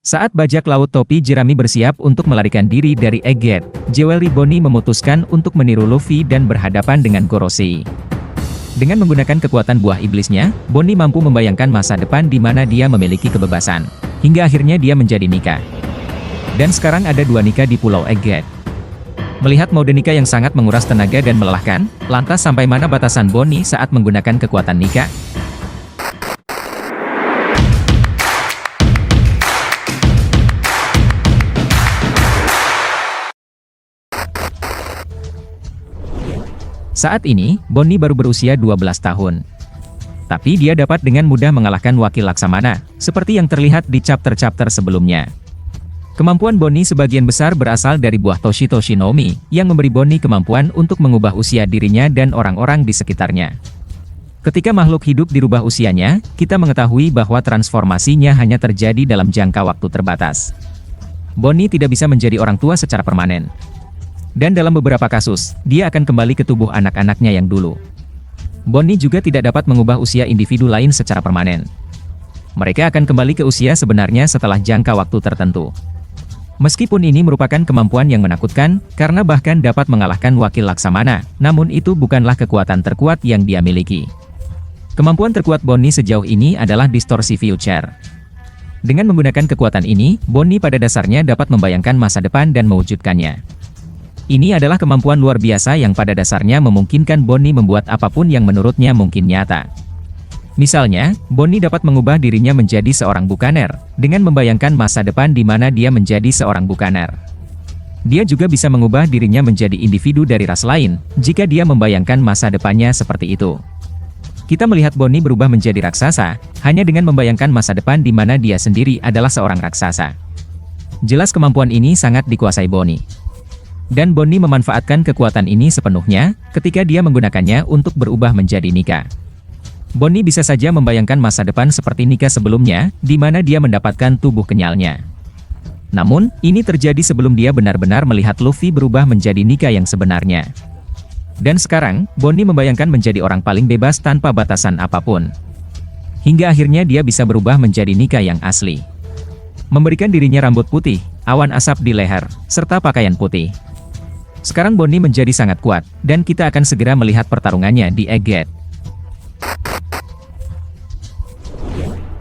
Saat bajak laut topi jerami bersiap untuk melarikan diri dari Egghead, Jewelry Bonnie memutuskan untuk meniru Luffy dan berhadapan dengan Gorosei. Dengan menggunakan kekuatan buah iblisnya, Bonnie mampu membayangkan masa depan di mana dia memiliki kebebasan. Hingga akhirnya dia menjadi Nika. Dan sekarang ada 2 Nika di Pulau Egghead. Melihat mode Nika yang sangat menguras tenaga dan melelahkan, lantas sampai mana batasan Bonnie saat menggunakan kekuatan Nika? Saat ini, Bonnie baru berusia 12 tahun. Tapi dia dapat dengan mudah mengalahkan wakil Laksamana, seperti yang terlihat di chapter-chapter sebelumnya. Kemampuan Bonnie sebagian besar berasal dari buah Toshi no Mi, yang memberi Bonnie kemampuan untuk mengubah usia dirinya dan orang-orang di sekitarnya. Ketika makhluk hidup dirubah usianya, kita mengetahui bahwa transformasinya hanya terjadi dalam jangka waktu terbatas. Bonnie tidak bisa menjadi orang tua secara permanen. Dan dalam beberapa kasus, dia akan kembali ke tubuh anak-anaknya yang dulu. Bonnie juga tidak dapat mengubah usia individu lain secara permanen. Mereka akan kembali ke usia sebenarnya setelah jangka waktu tertentu. Meskipun ini merupakan kemampuan yang menakutkan, karena bahkan dapat mengalahkan wakil Laksamana, namun itu bukanlah kekuatan terkuat yang dia miliki. Kemampuan terkuat Bonnie sejauh ini adalah distorsi future. Dengan menggunakan kekuatan ini, Bonnie pada dasarnya dapat membayangkan masa depan dan mewujudkannya. Ini adalah kemampuan luar biasa yang pada dasarnya memungkinkan Bonnie membuat apapun yang menurutnya mungkin nyata. Misalnya, Bonnie dapat mengubah dirinya menjadi seorang bukaner, dengan membayangkan masa depan di mana dia menjadi seorang bukaner. Dia juga bisa mengubah dirinya menjadi individu dari ras lain, jika dia membayangkan masa depannya seperti itu. Kita melihat Bonnie berubah menjadi raksasa, hanya dengan membayangkan masa depan di mana dia sendiri adalah seorang raksasa. Jelas kemampuan ini sangat dikuasai Bonnie. Dan Bonnie memanfaatkan kekuatan ini sepenuhnya, ketika dia menggunakannya untuk berubah menjadi Nika. Bonnie bisa saja membayangkan masa depan seperti Nika sebelumnya, di mana dia mendapatkan tubuh kenyalnya. Namun, ini terjadi sebelum dia benar-benar melihat Luffy berubah menjadi Nika yang sebenarnya. Dan sekarang, Bonnie membayangkan menjadi orang paling bebas tanpa batasan apapun. Hingga akhirnya dia bisa berubah menjadi Nika yang asli. Memberikan dirinya rambut putih, awan asap di leher, serta pakaian putih. Sekarang Bonnie menjadi sangat kuat, dan kita akan segera melihat pertarungannya di Egghead.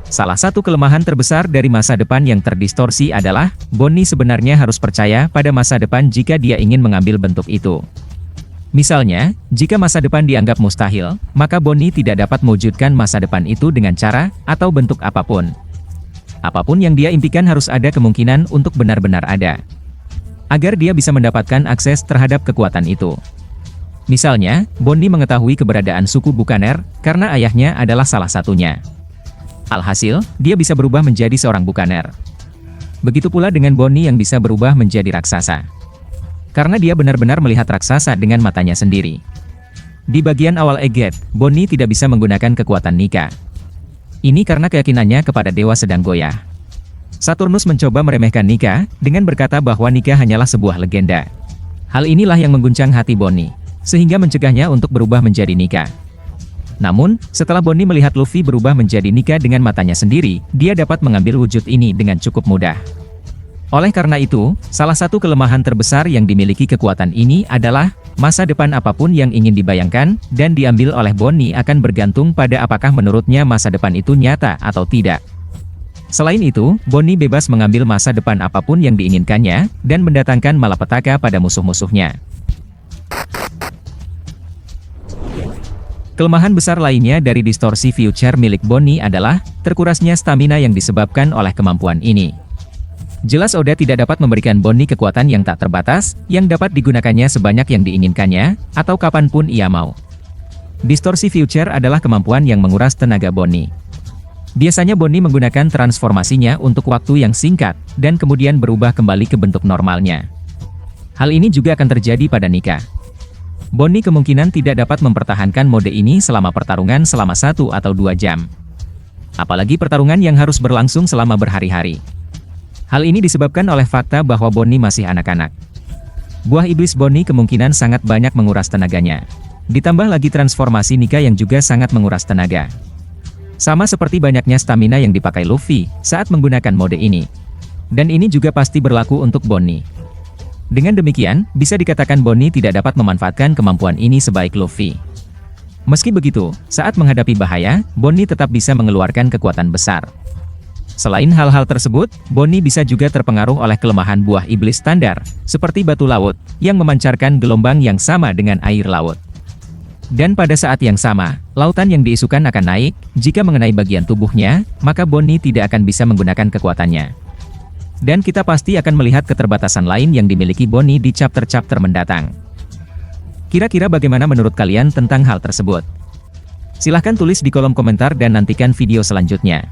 Salah satu kelemahan terbesar dari masa depan yang terdistorsi adalah, Bonnie sebenarnya harus percaya pada masa depan jika dia ingin mengambil bentuk itu. Misalnya, jika masa depan dianggap mustahil, maka Bonnie tidak dapat mewujudkan masa depan itu dengan cara atau bentuk apapun. Apapun yang dia impikan harus ada kemungkinan untuk benar-benar ada. Agar dia bisa mendapatkan akses terhadap kekuatan itu. Misalnya, Bonnie mengetahui keberadaan suku Bukaner, karena ayahnya adalah salah satunya. Alhasil, dia bisa berubah menjadi seorang Bukaner. Begitu pula dengan Bonnie yang bisa berubah menjadi raksasa. Karena dia benar-benar melihat raksasa dengan matanya sendiri. Di bagian awal Egghead, Bonnie tidak bisa menggunakan kekuatan Nika. Ini karena keyakinannya kepada dewa sedang goyah. Saturnus mencoba meremehkan Nika, dengan berkata bahwa Nika hanyalah sebuah legenda. Hal inilah yang mengguncang hati Bonnie, sehingga mencegahnya untuk berubah menjadi Nika. Namun, setelah Bonnie melihat Luffy berubah menjadi Nika dengan matanya sendiri, dia dapat mengambil wujud ini dengan cukup mudah. Oleh karena itu, salah satu kelemahan terbesar yang dimiliki kekuatan ini adalah, masa depan apapun yang ingin dibayangkan, dan diambil oleh Bonnie akan bergantung pada apakah menurutnya masa depan itu nyata atau tidak. Selain itu, Bonnie bebas mengambil masa depan apapun yang diinginkannya, dan mendatangkan malapetaka pada musuh-musuhnya. Kelemahan besar lainnya dari distorsi future milik Bonnie adalah, terkurasnya stamina yang disebabkan oleh kemampuan ini. Jelas Oda tidak dapat memberikan Bonnie kekuatan yang tak terbatas, yang dapat digunakannya sebanyak yang diinginkannya, atau kapanpun ia mau. Distorsi future adalah kemampuan yang menguras tenaga Bonnie. Biasanya Bonnie menggunakan transformasinya untuk waktu yang singkat, dan kemudian berubah kembali ke bentuk normalnya. Hal ini juga akan terjadi pada Nika. Bonnie kemungkinan tidak dapat mempertahankan mode ini selama pertarungan selama 1 atau 2 jam. Apalagi pertarungan yang harus berlangsung selama berhari-hari. Hal ini disebabkan oleh fakta bahwa Bonnie masih anak-anak. Buah iblis Bonnie kemungkinan sangat banyak menguras tenaganya. Ditambah lagi transformasi Nika yang juga sangat menguras tenaga. Sama seperti banyaknya stamina yang dipakai Luffy saat menggunakan mode ini. Dan ini juga pasti berlaku untuk Bonnie. Dengan demikian, bisa dikatakan Bonnie tidak dapat memanfaatkan kemampuan ini sebaik Luffy. Meski begitu, saat menghadapi bahaya, Bonnie tetap bisa mengeluarkan kekuatan besar. Selain hal-hal tersebut, Bonnie bisa juga terpengaruh oleh kelemahan buah iblis standar, seperti batu laut, yang memancarkan gelombang yang sama dengan air laut. Dan pada saat yang sama, lautan yang diisukan akan naik, jika mengenai bagian tubuhnya, maka Bonnie tidak akan bisa menggunakan kekuatannya. Dan kita pasti akan melihat keterbatasan lain yang dimiliki Bonnie di chapter-chapter mendatang. Kira-kira bagaimana menurut kalian tentang hal tersebut? Silahkan tulis di kolom komentar dan nantikan video selanjutnya.